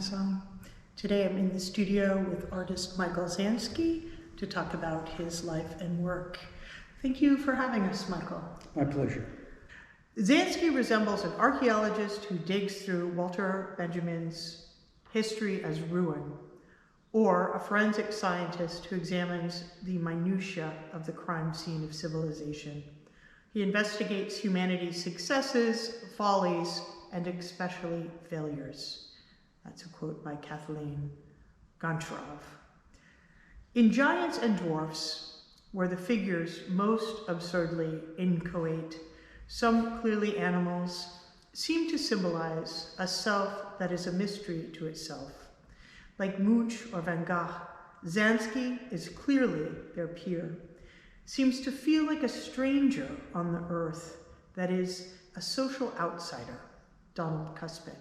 Marisol. Today I'm in the studio with artist Michael Zansky to talk about his life and work. Thank you for having us, Michael. My pleasure. Zansky resembles an archaeologist who digs through Walter Benjamin's History as Ruin, or a forensic scientist who examines the minutiae of the crime scene of civilization. He investigates humanity's successes, follies, and especially failures. That's a quote by Kathleen Goncharov. In Giants and Dwarfs, where the figures most absurdly inchoate, some clearly animals, seem to symbolize a self that is a mystery to itself. Like Munch or Van Gogh, Zansky is clearly their peer, seems to feel like a stranger on the earth that is a social outsider, Donald Cuspin.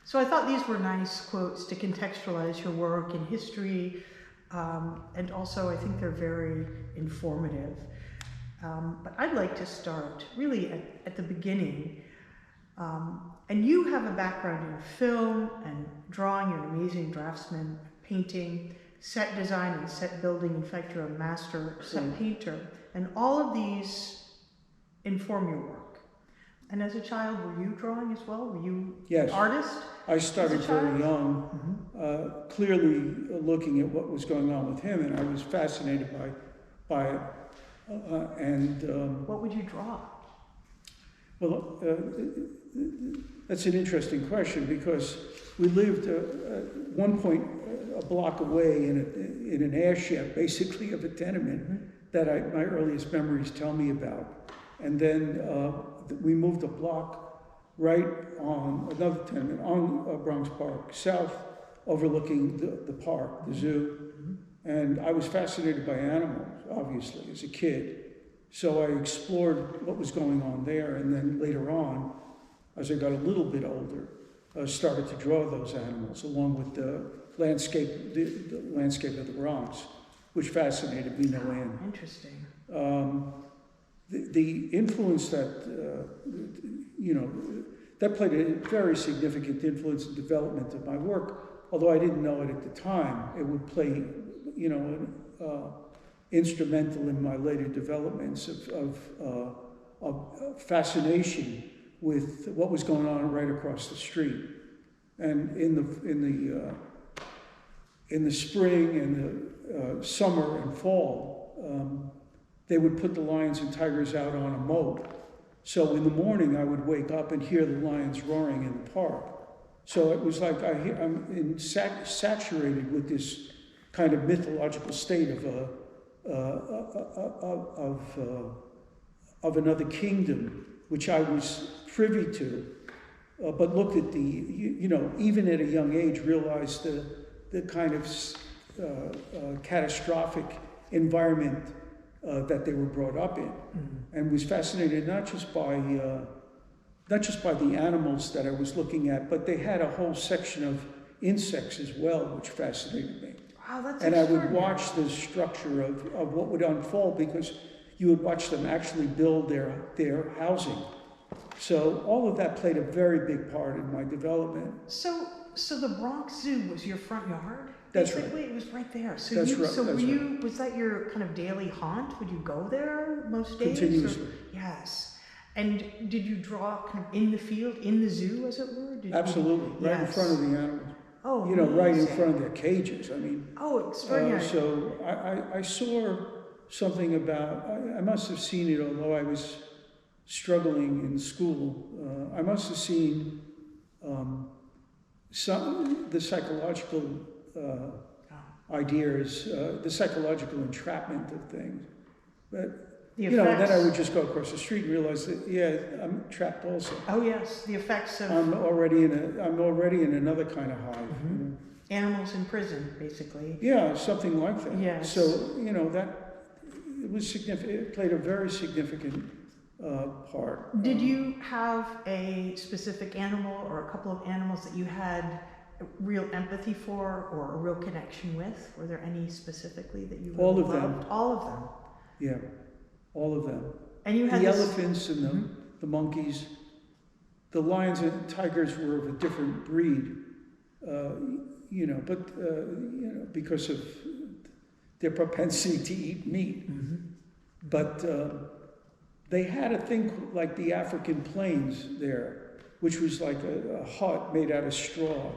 So I thought these were nice quotes to contextualize your work in history, and also I think they're very informative. But I'd like to start really at the beginning. And you have a background in film and drawing. You're an amazing draftsman, painting, set design and set building. In fact, you're a master set painter. And all of these inform your work. And as a child, were you drawing as well? Were you an artist? I started very young, clearly looking at what was going on with him, and I was fascinated by it. What would you draw? Well, that's an interesting question, because we lived at one point a block away in an airship, basically, of a tenement that my earliest memories tell me about. And then we moved a block right on another tenement, on Bronx Park, south, overlooking the park, the zoo. And I was fascinated by animals, obviously, as a kid. So I explored what was going on there, and then later on, as I got a little bit older, started to draw those animals, along with the landscape of the Bronx, which fascinated me no end. Interesting. The influence that, that played a very significant influence in the development of my work, although I didn't know it at the time. It would play, instrumental in my later developments of fascination with what was going on right across the street. And in the spring and the summer and fall, they would put the lions and tigers out on a moat. So in the morning, I would wake up and hear the lions roaring in the park. So it was like I'm saturated with this kind of mythological state of another kingdom, which I was privy to, but looked at even at a young age, realized the kind of catastrophic environment that they were brought up in, and was fascinated not just by the animals that I was looking at, but they had a whole section of insects as well, which fascinated me. Wow, that's and I would watch the structure of what would unfold, because you would watch them actually build their housing. So all of that played a very big part in my development. So the Bronx Zoo was your front yard? That's Basically, right. It was right there. So that's right. So that's right. Was that your kind of daily haunt? Would you go there most days? Continuously. Yes. And did you draw kind of in the field, in the zoo, as it were? Absolutely. Right in front of the animals. Oh, right in front of their cages. I mean. Oh, extraordinary. So I saw something about, I must have seen it, although I was struggling in school. I must have seen the psychological ideas, the psychological entrapment of things. But then I would just go across the street and realize that, I'm trapped also. Oh yes, the effects of. I'm already in another kind of hive. Animals in prison, basically. Yeah, something like that. Yes. So that it was significant. It played a very significant part. Did you have a specific animal or a couple of animals that you had real empathy for or a real connection with? Were there any specifically that you really loved? Them. All of them. Yeah, all of them. And you had the elephants and the monkeys. The lions and tigers were of a different breed. because of their propensity to eat meat. But they had a thing like the African plains there, which was like a hut made out of straw.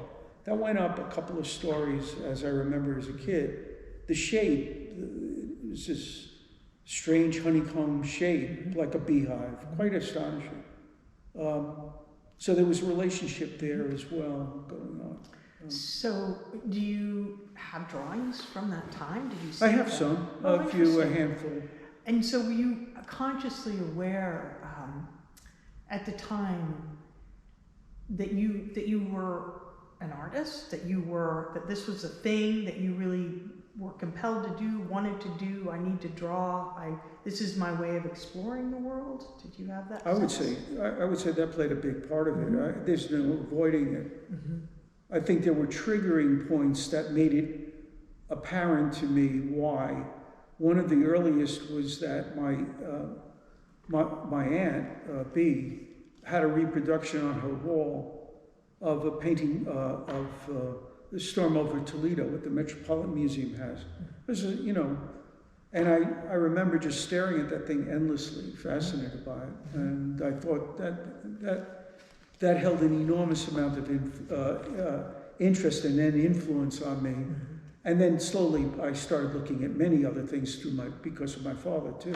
That went up a couple of stories, as I remember as a kid. The shape was this strange honeycomb shape, like a beehive, quite astonishing. So there was a relationship there as well going on. So, do you have drawings from that time? Did you see I have them? some, Oh, a few, a interesting. handful. And so, were you consciously aware at the time that you were an artist, that this was a thing that you really were compelled to do, wanted to do? I need to draw. This is my way of exploring the world. Did you have that? I would say that played a big part of it. There's no avoiding it. I think there were triggering points that made it apparent to me why. One of the earliest was that my aunt, B, had a reproduction on her wall of a painting of the storm over Toledo, what the Metropolitan Museum has. It was, and I remember just staring at that thing endlessly, fascinated by it. And I thought that held an enormous amount of interest and then influence on me. And then slowly I started looking at many other things because of my father too.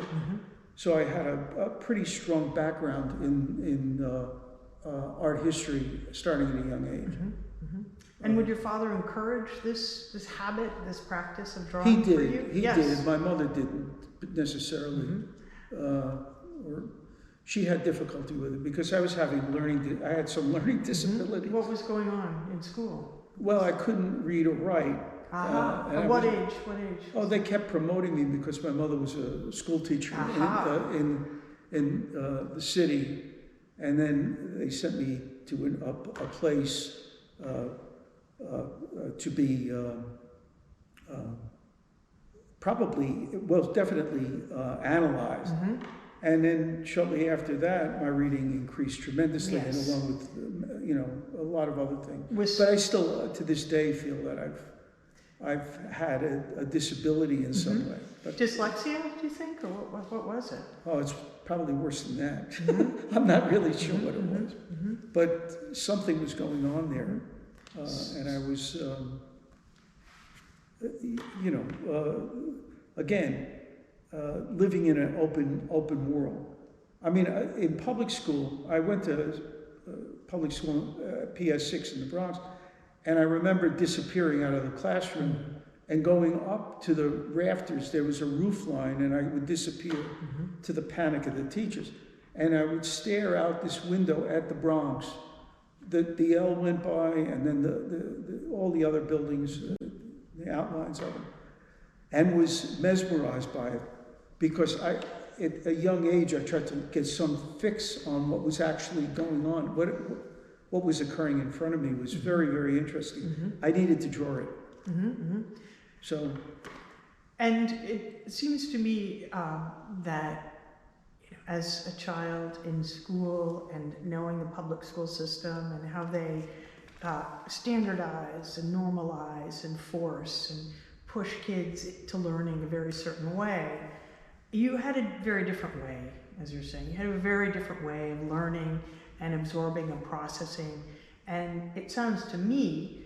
So I had a pretty strong background in art history starting at a young age. And would your father encourage this habit, this practice of drawing He did. for you? He Yes. did. My mother didn't necessarily. Or she had difficulty with it because I was having I had some learning disability. What was going on in school? Well, I couldn't read or write. At what age? What age? Oh, they kept promoting me because my mother was a school teacher in the city, and then they sent me to a place to be definitely analyzed. And then shortly after that, my reading increased tremendously, and along with a lot of other things. But I still, to this day, feel that I've had a disability in some way. But, Dyslexia, do you think, or what was it? oh, it's probably worse than that. I'm not really sure what it was, but something was going on there, and I was, again, living in an open world. I mean, in public school, I went to public school, PS6 in the Bronx, and I remember disappearing out of the classroom and going up to the rafters. There was a roof line, and I would disappear to the panic of the teachers. And I would stare out this window at the Bronx. The L went by, and then all the other buildings, the outlines of them, and was mesmerized by it. Because at a young age, I tried to get some fix on what was actually going on. What was occurring in front of me was very, very interesting. I needed to draw it. So, and it seems to me that as a child in school and knowing the public school system and how they standardize and normalize and force and push kids to learning a very certain way, you had a very different way, as you're saying. You had a very different way of learning and absorbing and processing. And it sounds to me,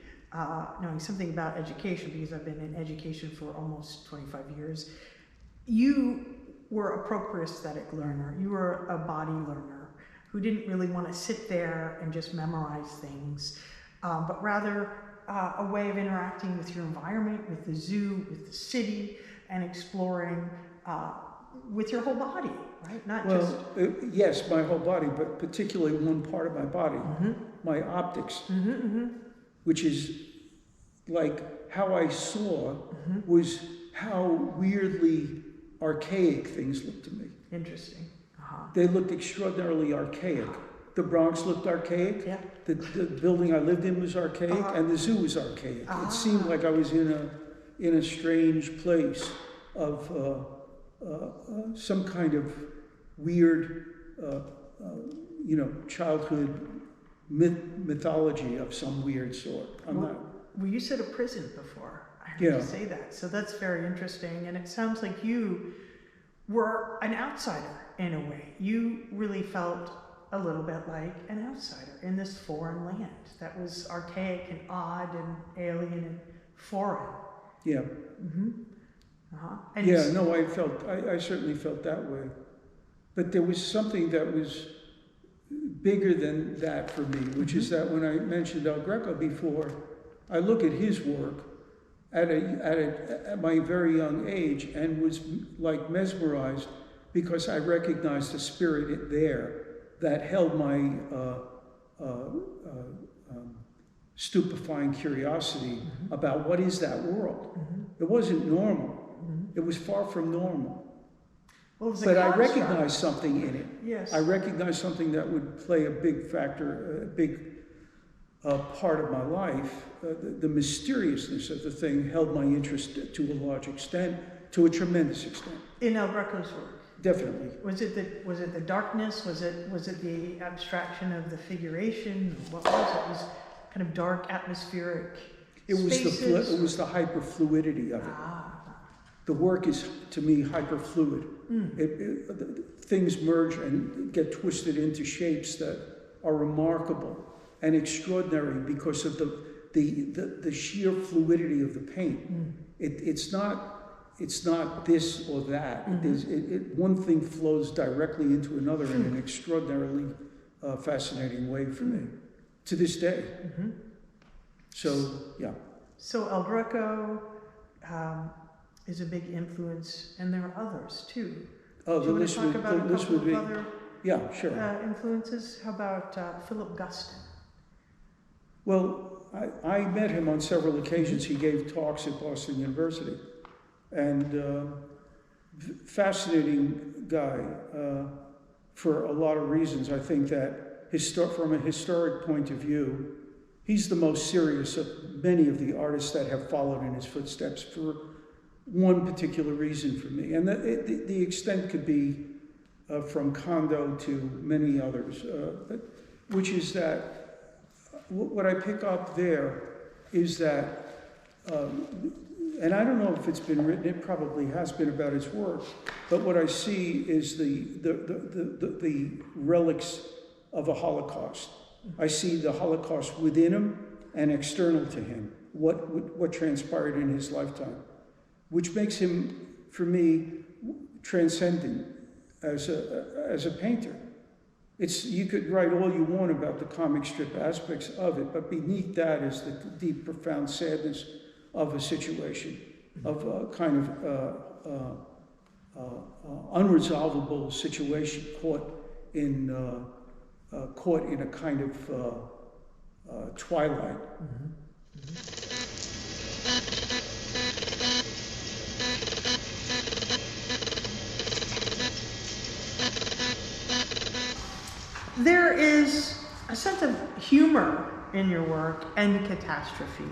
knowing something about education, because I've been in education for almost 25 years, you were a proprioesthetic learner. You were a body learner who didn't really want to sit there and just memorize things, but rather a way of interacting with your environment, with the zoo, with the city, and exploring with your whole body, right? Yes, my whole body, but particularly one part of my body, my optics, which is like how I saw was how weirdly archaic things looked to me. Interesting. They looked extraordinarily archaic. The Bronx looked archaic. Yeah. The building I lived in was archaic, and the zoo was archaic. It seemed like I was in a strange place of some kind of weird, childhood mythology of some weird sort. Well, you said a prison before. I heard Yeah. you say that. So that's very interesting. And it sounds like you were an outsider in a way. You really felt a little bit like an outsider in this foreign land that was archaic and odd and alien and foreign. Yeah. Mm-hmm. Uh-huh. And Yeah, no, I certainly felt that way. But there was something that was bigger than that for me, which is that when I mentioned Greco before, I look at his work at my very young age and was like mesmerized because I recognized the spirit there that held my stupefying curiosity about what is that world. It wasn't normal. It was far from normal. Well, it was a but I construct. recognized something in it. Yes. I recognized something that would play a big factor, a big part of my life. The mysteriousness of the thing held my interest to a large extent, to a tremendous extent. In El Greco's work. Definitely. Was it the darkness? Was it the abstraction of the figuration? What was it? It was kind of dark, atmospheric. It was spaces? the hyperfluidity of it. The work is, to me, hyperfluid. Things merge and get twisted into shapes that are remarkable and extraordinary because of the sheer fluidity of the paint. It's not this or that. One thing flows directly into another in an extraordinarily fascinating way for me to this day. So, yeah. So El Greco is a big influence, and there are others too. Oh, Do you want to talk about a couple of other yeah, sure. influences? How about Philip Guston? Well, I met him on several occasions. He gave talks at Boston University. And fascinating guy for a lot of reasons. I think that from a historic point of view, he's the most serious of many of the artists that have followed in his footsteps for one particular reason for me. And the extent could be from Kondo to many others, which is that what I pick up there is that, and I don't know if it's been written, it probably has been about his work, but what I see is the relics of the Holocaust. I see the Holocaust within him and external to him, what transpired in his lifetime, which makes him, for me, transcendent as a painter. You could write all you want about the comic strip aspects of it, but beneath that is the deep, profound sadness of a situation, of a kind of unresolvable situation caught in a kind of twilight. There is a sense of humor in your work and catastrophe.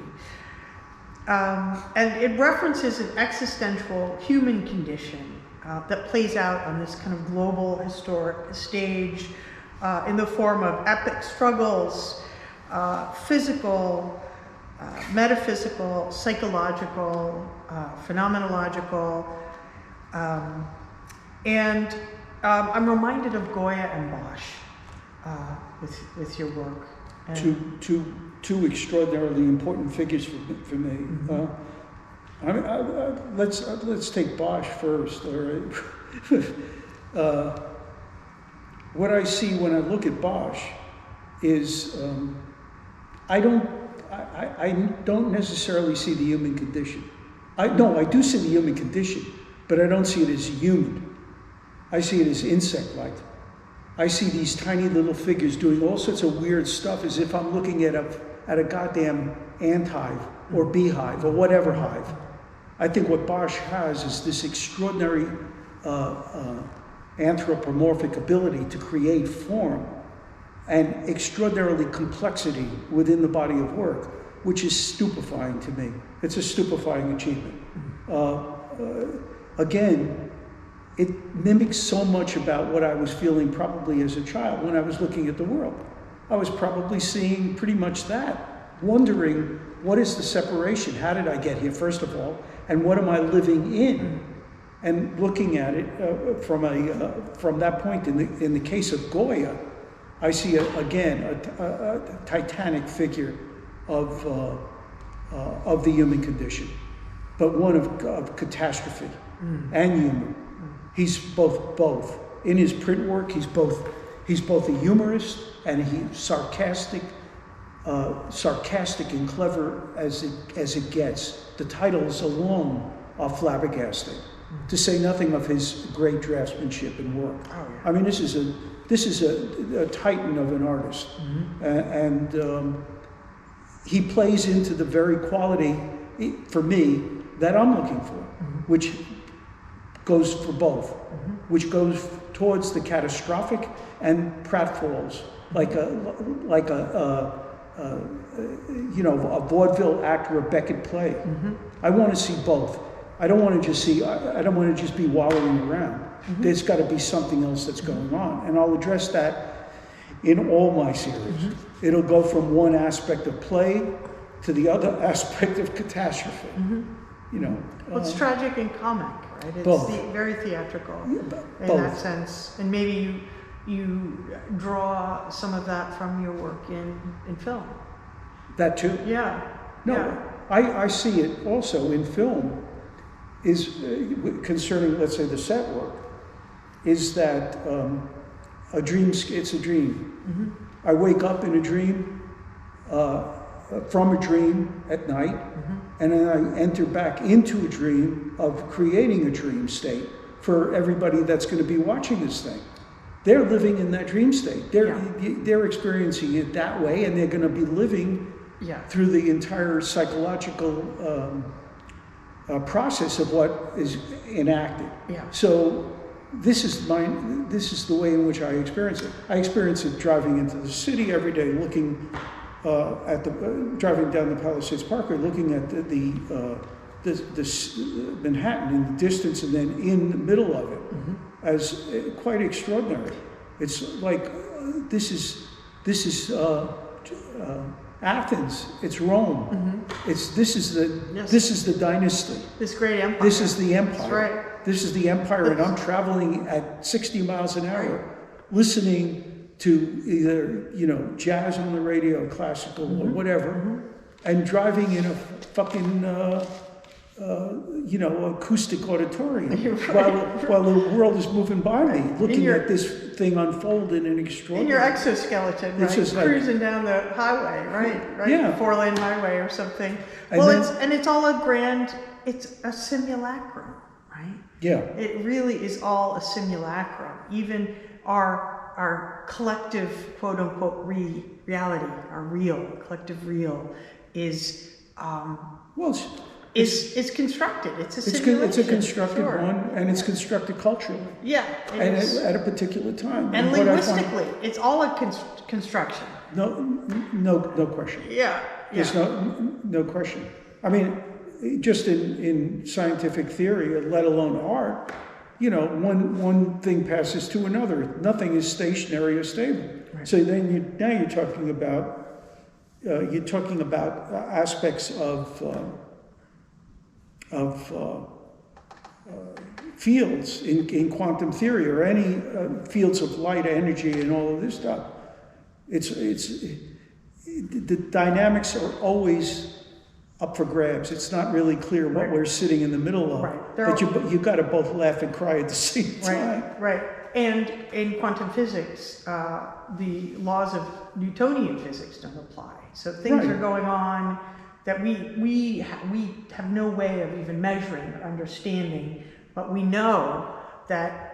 And it references an existential human condition that plays out on this kind of global historic stage in the form of epic struggles, physical, metaphysical, psychological, phenomenological. And I'm reminded of Goya and Bosch with your work. And two extraordinarily important figures for me. Let's take Bosch first. All right. What I see when I look at Bosch is I don't necessarily see the human condition. I do see the human condition, but I don't see it as human. I see it as insect-like. I see these tiny little figures doing all sorts of weird stuff as if I'm looking at a goddamn ant hive or beehive or whatever hive. I think what Bosch has is this extraordinary anthropomorphic ability to create form and extraordinarily complexity within the body of work, which is stupefying to me. It's a stupefying achievement. Again, it mimics so much about what I was feeling probably as a child when I was looking at the world. I was probably seeing pretty much that, wondering what is the separation? How did I get here, first of all, and what am I living in? And looking at it from that point, in the case of Goya, I see again a titanic figure of the human condition, but one of catastrophe and humor. He's both. In his print work, he's both a humorist and he's sarcastic and clever as it gets. The titles alone are flabbergasting, to say nothing of his great draftsmanship and work. Oh, yeah. I mean, this is a titan of an artist, and he plays into the very quality, for me, that I'm looking for, which goes for both, which goes towards the catastrophic and pratfalls, like a vaudeville act or a Beckett play. I want to see both. I don't want to just be wallowing around. There's got to be something else that's going on, and I'll address that in all my series. It'll go from one aspect of play to the other aspect of catastrophe. Well, it's tragic and comic, right? It's Both. Very theatrical in both. that sense. And maybe you draw some of that from your work in film. That too. Yeah. No, Yeah. I see it also in film, is concerning, let's say, the set work, is that it's a dream. I wake up in a dream, from a dream at night, and then I enter back into a dream of creating a dream state for everybody that's going to be watching this thing. They're living in that dream state. They're experiencing it that way, and they're going to be living through the entire psychological process of what is enacted. So this is the way in which I experience it. I experience it driving into the city every day, looking driving down the Palisades Parkway, looking at the Manhattan in the distance, and then in the middle of it, as quite extraordinary. It's like this is Athens. It's Rome. This is the dynasty. This great empire. This is the empire. That's right. This is the empire, and I'm traveling at 60 miles an hour, listening to either jazz on the radio, classical or whatever, and driving in a fucking acoustic auditorium while the world is moving by me, looking at this thing unfold in an extraordinary. In your exoskeleton, right? It's just cruising down the highway, right? Yeah. 4-lane highway or something. And Well, then- it's all it's a simulacrum, right? Yeah. It really is all a simulacrum. Even our collective, quote unquote, reality, our collective real, is is constructed. It's a simulation. It's a constructed one, and it's constructed culturally. Yeah, And at a particular time. and what I find- linguistically, it's all a construction. No question. Yeah. There's no question. I mean, just in scientific theory, let alone art, one thing passes to another. Nothing is stationary or stable. Right. So then you're talking about aspects of fields in quantum theory, or any fields of light, energy, and all of this stuff. The dynamics are always up for grabs. It's not really clear what we're sitting in the middle of. Right. But you got to both laugh and cry at the same time. Right. And in quantum physics, the laws of Newtonian physics don't apply. So things are going on that we have no way of even measuring or understanding, but we know that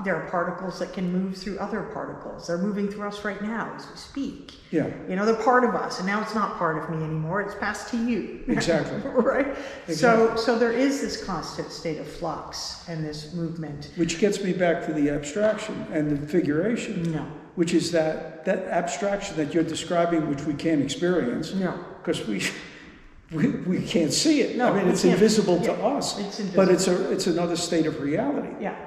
there are particles that can move through other particles. They're moving through us right now as we speak. Yeah. They're part of us, and now it's not part of me anymore. It's passed to you. Exactly. Right? Exactly. So there is this constant state of flux and this movement. Which gets me back to the abstraction and the figuration. No. Which is that abstraction that you're describing, which we can't experience. No. Because we can't see it. No, I mean, it's can't. invisible to us. It's invisible. But it's another state of reality. Yeah.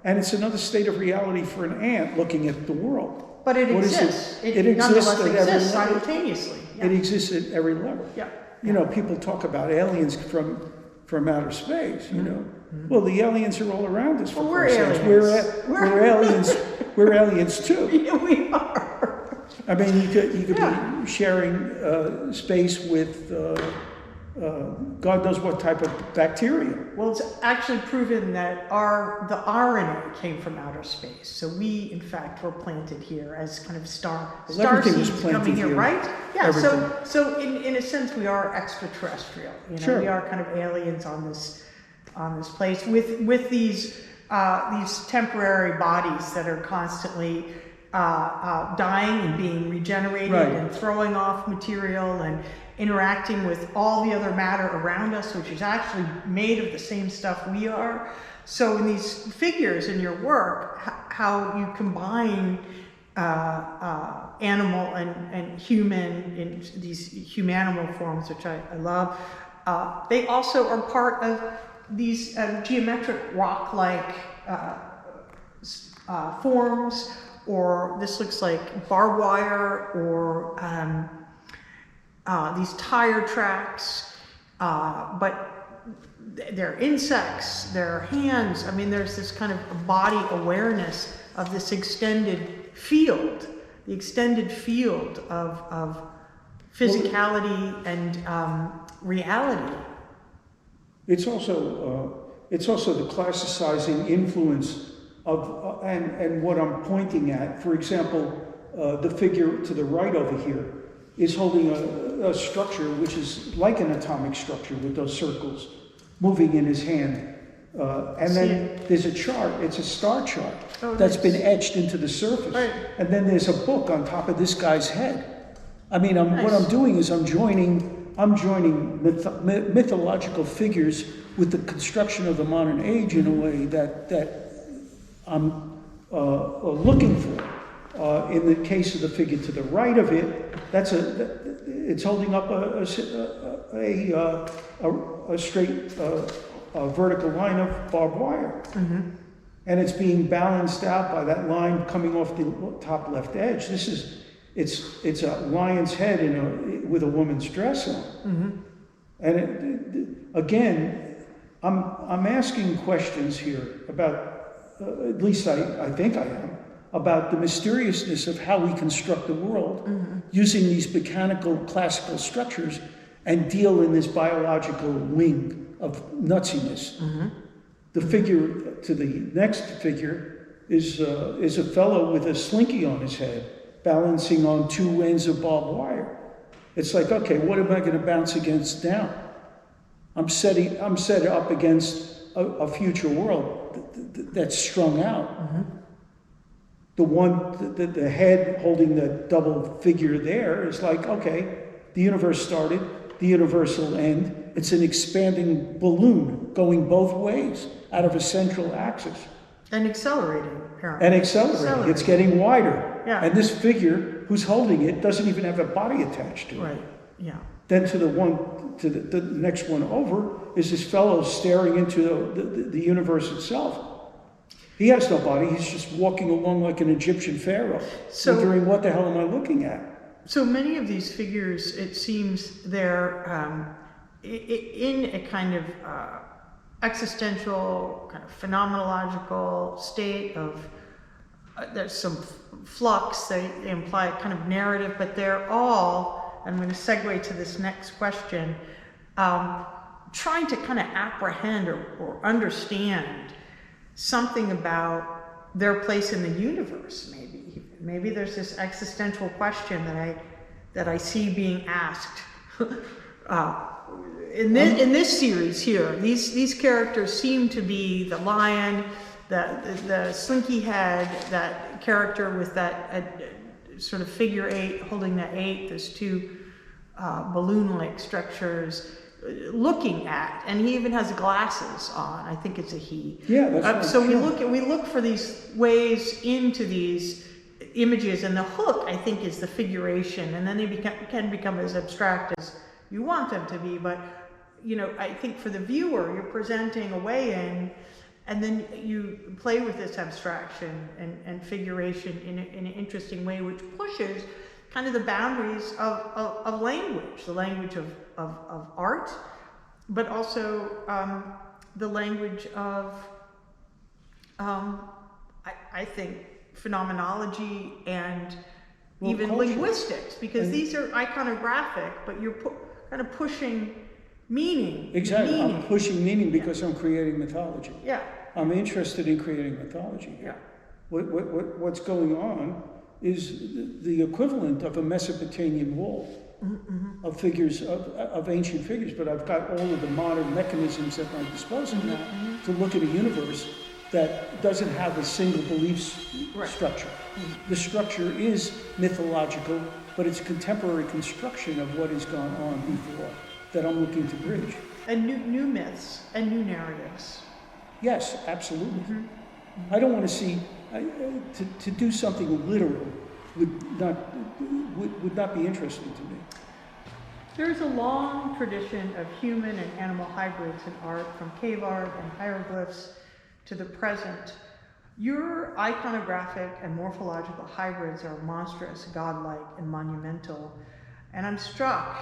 And it's another state of reality for an ant looking at the world. But it What is exists. it? It exists nonetheless at every exists level. simultaneously. It exists at every level. Yeah. You know, people talk about aliens from outer space, you know. Mm-hmm. Well, the aliens are all around us. Well, we're Christ's sakes. aliens. We're aliens. We're aliens too. Yeah, we are. I mean, you could be sharing space with God knows what type of bacteria. Well, it's actually proven that the RNA came from outer space. So we, in fact, were planted here as kind of star everything seeds was planted coming here, here. right? Yeah. Everything. So in a sense, we are extraterrestrial. You know, Sure. we are kind of aliens on this place with these temporary bodies that are constantly dying and being regenerated Right. and throwing off material and interacting with all the other matter around us, which is actually made of the same stuff we are. So in these figures in your work, how you combine animal and human in these humanimal forms, which I love, they also are part of these geometric rock-like forms, or this looks like barbed wire, or these tire tracks, but they're insects, they're hands. I mean, there's this kind of body awareness of this extended field, the extended field of physicality and reality. It's also the classicizing influence of and what I'm pointing at. For example, the figure to the right over here is holding a structure which is like an atomic structure with those circles moving in his hand. And then there's a chart, it's a star chart that's been etched into the surface. Right. And then there's a book on top of this guy's head. I mean, what I'm doing is I'm joining mythological figures with the construction of the modern age in a way that I'm looking for. In the case of the figure to the right of it, it's holding up a straight vertical line of barbed wire, and it's being balanced out by that line coming off the top left edge. It's a lion's head with a woman's dress on, and again, I'm asking questions here about. At least I think I am, about the mysteriousness of how we construct the world using these mechanical classical structures and deal in this biological wing of nutsiness. The figure to the next figure is a fellow with a slinky on his head, balancing on two ends of barbed wire. It's like, okay, what am I going to bounce against now? I'm set up against a future world that's strung out. The head holding the double figure there is like, okay, the universe started, the universe will end. It's an expanding balloon going both ways out of a central axis. And accelerating, apparently. And accelerating. It's getting wider. Yeah. And this figure who's holding it doesn't even have a body attached to it. Right, yeah. Then to the next one over is this fellow staring into the universe itself. He has no body. He's just walking along like an Egyptian pharaoh, wondering what the hell am I looking at? So many of these figures, it seems they're in a kind of existential, kind of phenomenological state of, there's some flux, they imply a kind of narrative, but they're all, I'm going to segue to this next question, trying to kind of apprehend or understand something about their place in the universe, maybe. Maybe there's this existential question that I see being asked. In this series here, these characters seem to be the lion, the slinky head, that character with that sort of figure eight, holding that eight, there's two balloon-like structures, looking at, and he even has glasses on. I think it's a he. Yeah, that's right. So we look for these ways into these images, and the hook, I think, is the figuration, and then they can become as abstract as you want them to be. But I think for the viewer, you're presenting a way in And then you play with this abstraction and figuration in an interesting way, which pushes kind of the boundaries of language, the language of art, but also the language of, I think, phenomenology and even culture. linguistics, because these are iconographic, but you're kind of pushing meaning. Exactly, meaning. I'm pushing meaning because I'm creating mythology. Yeah. I'm interested in creating mythology. Yeah. What's going on is the equivalent of a Mesopotamian wall of figures, of ancient figures, but I've got all of the modern mechanisms at my disposal now to look at a universe that doesn't have a single belief structure. The structure is mythological, but it's a contemporary construction of what has gone on before that I'm looking to bridge. And new myths and new narratives. Yes, absolutely. I don't want to see, to do something literal would not be interesting to me. There is a long tradition of human and animal hybrids in art, from cave art and hieroglyphs to the present. Your iconographic and morphological hybrids are monstrous, godlike, and monumental. And I'm struck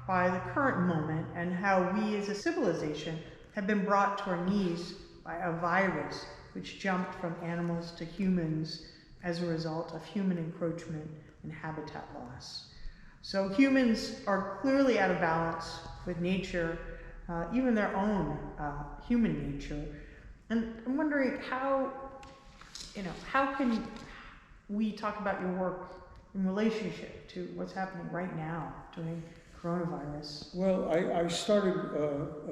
by the current moment and how we as a civilization have been brought to our knees by a virus which jumped from animals to humans as a result of human encroachment and habitat loss. So humans are clearly out of balance with nature, even their own human nature. And I'm wondering how can we talk about your work in relationship to what's happening right now during coronavirus? Well, I started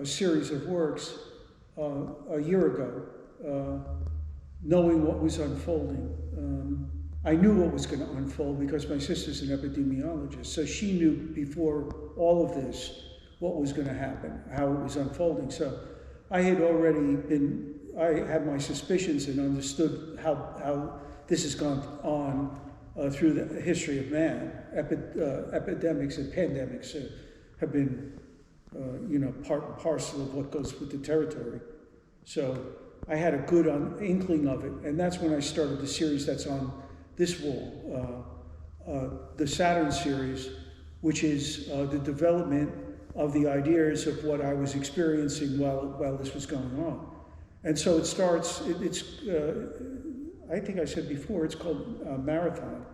a series of works a year ago, knowing what was unfolding. I knew what was going to unfold because my sister's an epidemiologist, so she knew before all of this what was going to happen, how it was unfolding. So I had my suspicions and understood how this has gone on through the history of man. Epidemics and pandemics have been, part and parcel of what goes with the territory. So I had a good inkling of it, and that's when I started the series that's on this wall, the Saturn series, which is the development of the ideas of what I was experiencing while this was going on. And so it starts, I think I said before, it's called Marathon.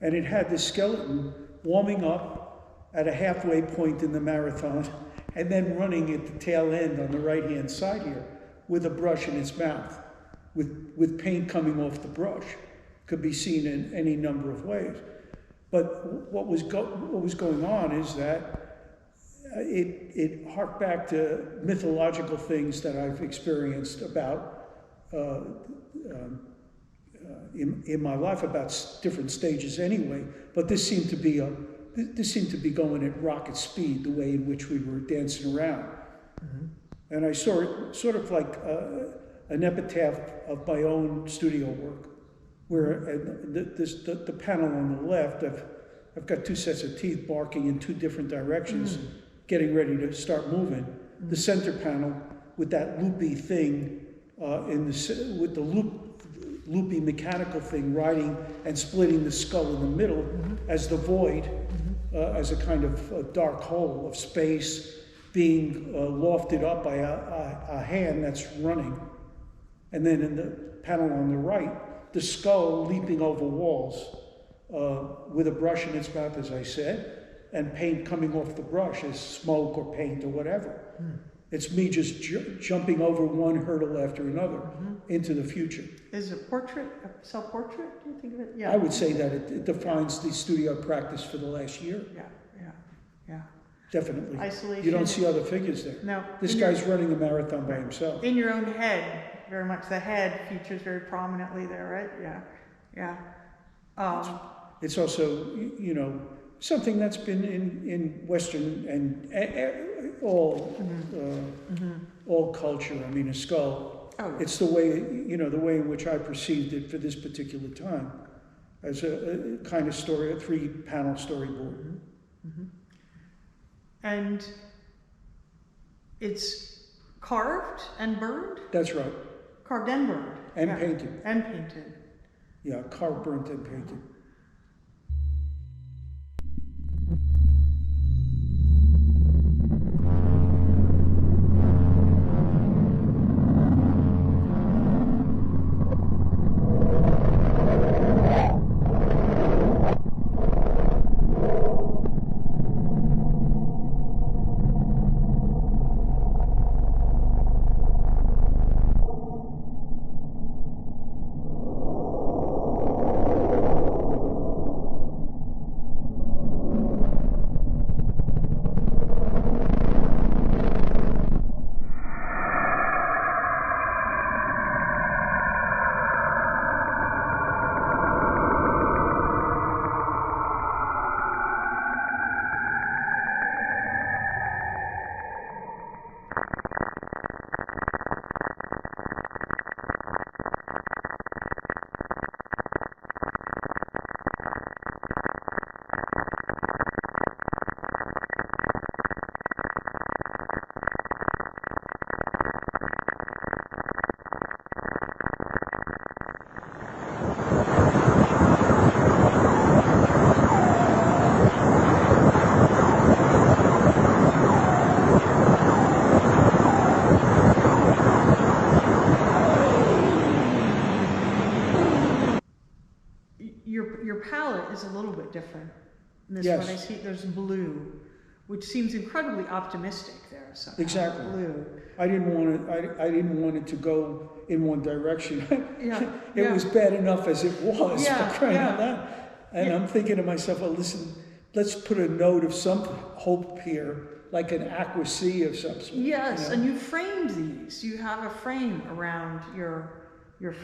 And it had this skeleton warming up at a halfway point in the marathon and then running at the tail end on the right-hand side here with a brush in its mouth, with paint coming off the brush. Could be seen in any number of ways. But what was going on is that it harked back to mythological things that I've experienced about in my life, about different stages anyway. But this seemed to be going at rocket speed, the way in which we were dancing around. And I saw it sort of like an epitaph of my own studio work, where the panel on the left, I've got two sets of teeth barking in two different directions, getting ready to start moving. The center panel with that loopy thing with the loopy mechanical thing riding and splitting the skull in the middle as the void, as a kind of a dark hole of space being lofted up by a hand that's running. And then in the panel on the right, the skull leaping over walls with a brush in its mouth, as I said, and paint coming off the brush as smoke or paint or whatever. It's me just jumping over one hurdle after another into the future. Is it portrait, a self-portrait, do you think of it? Yeah. I would say that it defines the studio practice for the last year. Yeah. Definitely. Isolation. You don't see other figures there. No. This guy's running a marathon by himself. In your own head, very much. The head features very prominently there, right? Yeah. It's also, something that's been in Western and all culture. I mean, a skull. Oh. It's the way, the way in which I perceived it for this particular time, as a kind of story, a 3-panel storyboard. And it's carved and burned? That's right. Carved and burned. And yeah. painted. And painted. Yeah, carved, burnt, and painted. Your palette is a little bit different. In this Yes. one I see there's blue, which seems incredibly optimistic there. Somehow. Exactly. Blue. I didn't want it to go in one direction. Yeah. It was bad enough as it was, Yeah, for crying yeah. out loud. And Yeah. I'm thinking to myself, well, listen, let's put a note of some hope here, like an aqua sea of some sort. Yes, you know? and you framed these. You have a frame around your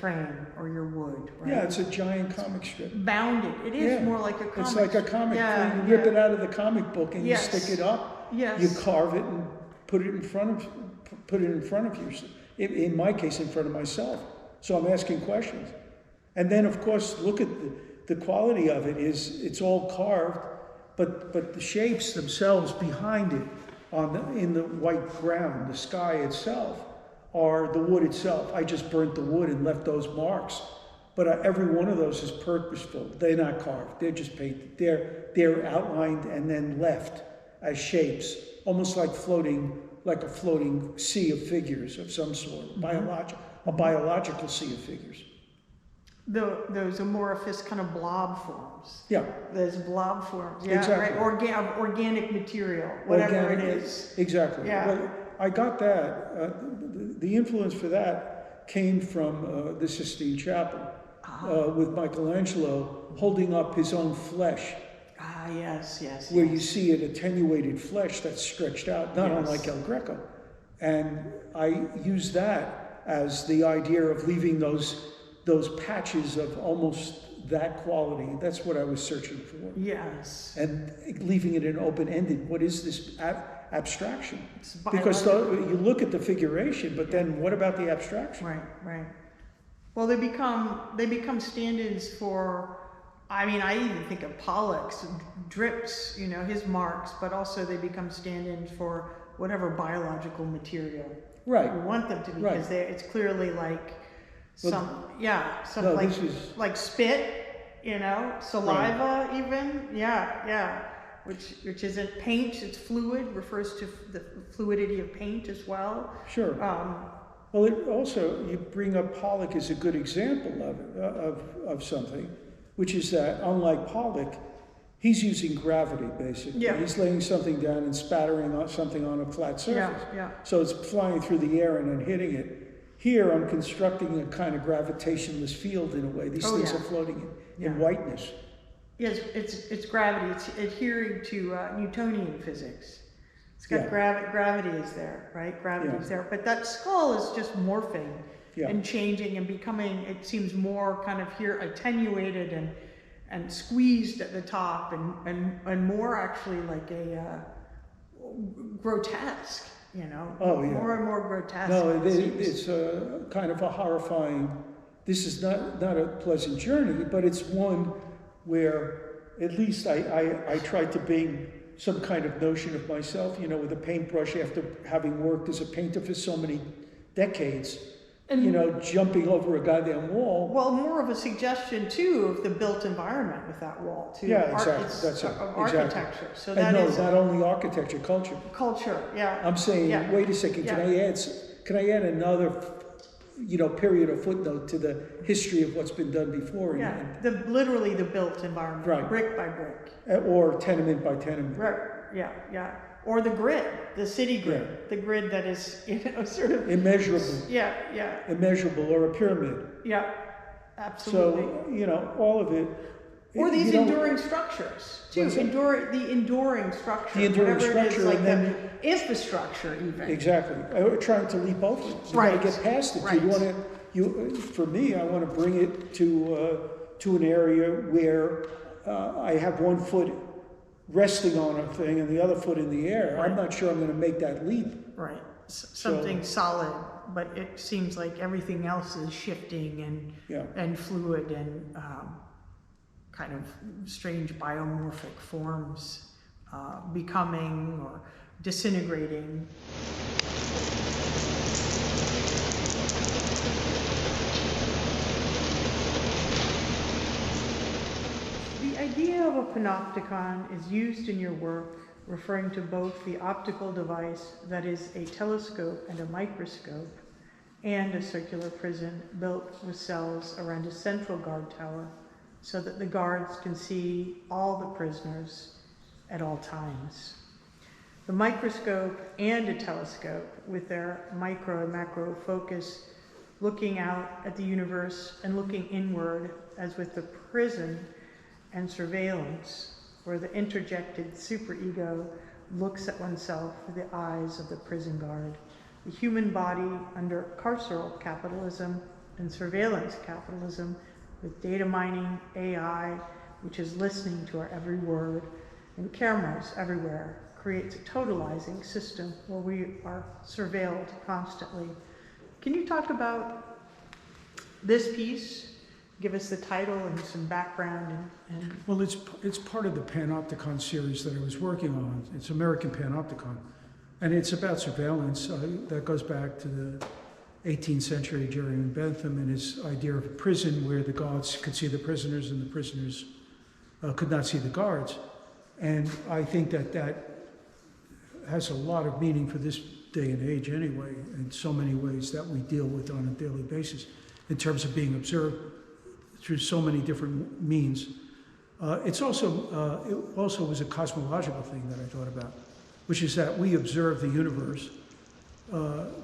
frame or your wood, right? Yeah, it's a giant comic strip. Bounded. It is Yeah. more like a comic. It's like a comic. Yeah, You rip yeah. it out of the comic book and Yes. you stick it up. Yes. You carve it and put it in front of you. In my case, in front of myself. So I'm asking questions. And then, of course, look at the quality of it. It's all carved, but the shapes themselves behind it in the white ground, the sky itself, are the wood itself. I just burnt the wood and left those marks. But every one of those is purposeful. They're not carved. They're just painted. They're outlined and then left as shapes, almost like a floating sea of figures of some sort, a biological sea of figures. Those amorphous kind of blob forms. Yeah. Those blob forms. Yeah, Exactly. right. Organic material, whatever it Organic- is. Exactly. Yeah. Well, I got that. The influence for that came from the Sistine Chapel with Michelangelo holding up his own flesh, Ah, yes. where you see an attenuated flesh that's stretched out, not Yes. unlike El Greco. And I used that as the idea of leaving those patches of almost that quality. That's what I was searching for. Yes. And leaving it an open-ended. What is this abstraction? It's Because biological. you look at the figuration, but then what about the abstraction? Right. Well, they become stand-ins for. I mean, I even think of Pollock's drips, his marks, but also they become stand-ins for whatever biological material Right. you want them to be, Right. because it's clearly like No, like this is- like spit, saliva, even, yeah, which isn't paint; it's fluid. Refers to the fluidity of paint as well. Sure. Well, it also, you bring up Pollock as a good example of something, which is that unlike Pollock, he's using gravity basically. Yeah. He's laying something down and spattering something on a flat surface. Yeah. So it's flying through the air and then hitting it. Here, I'm constructing a kind of gravitationless field in a way. These things are floating in whiteness. Yes, it's gravity. It's adhering to Newtonian physics. It's got gravity is there, right? Gravity is there. But that skull is just morphing and changing and becoming, it seems more kind of here attenuated and squeezed at the top and more actually like a grotesque, Oh, yeah. more and more grotesque. No, it seems. it's a kind of a horrifying, this is not a pleasant journey, but it's one where at least I tried to bring some kind of notion of myself, with a paintbrush after having worked as a painter for so many decades. you know, jumping over a goddamn wall. Well, more of a suggestion too of the built environment with that wall too. Yeah, exactly. It's That's it. of Exactly. architecture. So And that no, is not only architecture, culture. culture. Yeah. I'm saying, Yeah. wait a second, Yeah. can I add another, you know, period or footnote to the history of what's been done before? Yeah. Literally the built environment, Right. brick by brick. Or tenement by tenement. Right. Yeah. Yeah. Or the grid, the city grid, the grid that is, you know, sort of Immeasurable. Yeah. Yeah. Immeasurable, or a pyramid. Yeah. Absolutely. So, you know, all of it. Or these you know, enduring structures too. What's that? The enduring structure. The enduring whatever it is, structure, like and the then- infrastructure even. Exactly. Trying to leap over it. You Right. gotta get past it. Right. You want to, for me, I want to bring it to an area where I have one foot resting on a thing and the other foot in the air. Right. I'm not sure I'm going to make that leap. Right. Something solid, but it seems like everything else is shifting Yeah. and fluid and kind of strange biomorphic forms becoming or disintegrating. The idea of a panopticon is used in your work, referring to both the optical device that is a telescope and a microscope, and a circular prison built with cells around a central guard tower so that the guards can see all the prisoners at all times. The microscope and a telescope with their micro and macro focus looking out at the universe and looking inward, as with the prison and surveillance, where the interjected superego looks at oneself through the eyes of the prison guard. The human body under carceral capitalism and surveillance capitalism, with data mining, AI, which is listening to our every word, and cameras everywhere, creates a totalizing system where we are surveilled constantly. Can you talk about this piece? Give us the title and some background and Well, it's part of the Panopticon series that I was working on. It's American Panopticon. And it's about surveillance. That goes back to the 18th century, Jerry Bentham and his idea of a prison where the guards could see the prisoners and the prisoners could not see the guards. And I think that has a lot of meaning for this day and age anyway, in so many ways that we deal with on a daily basis in terms of being observed through so many different means. It also was a cosmological thing that I thought about, which is that we observe the universe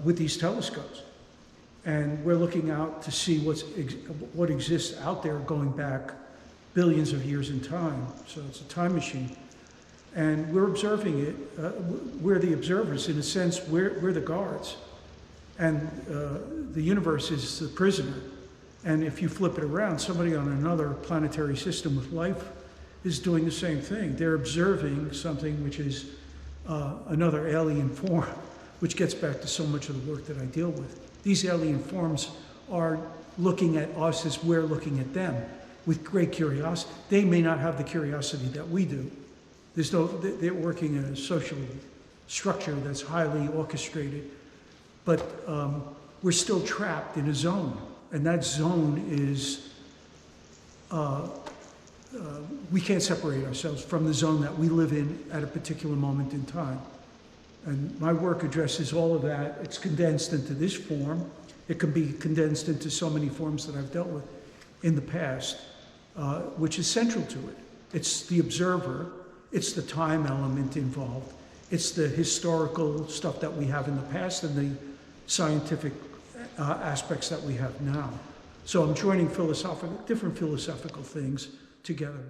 with these telescopes. And we're looking out to see what exists out there going back billions of years in time. So it's a time machine. And we're observing it. We're the observers. In a sense, we're the guards. And the universe is the prisoner. And if you flip it around, somebody on another planetary system with life is doing the same thing. They're observing something which is another alien form, which gets back to so much of the work that I deal with. These alien forms are looking at us as we're looking at them with great curiosity. They may not have the curiosity that we do. They're working in a social structure that's highly orchestrated, but we're still trapped in a zone. And that zone is, we can't separate ourselves from the zone that we live in at a particular moment in time. And my work addresses all of that. It's condensed into this form. It can be condensed into so many forms that I've dealt with in the past, which is central to it. It's the observer. It's the time element involved. It's the historical stuff that we have in the past and the scientific aspects that we have now. So I'm joining different philosophical things together.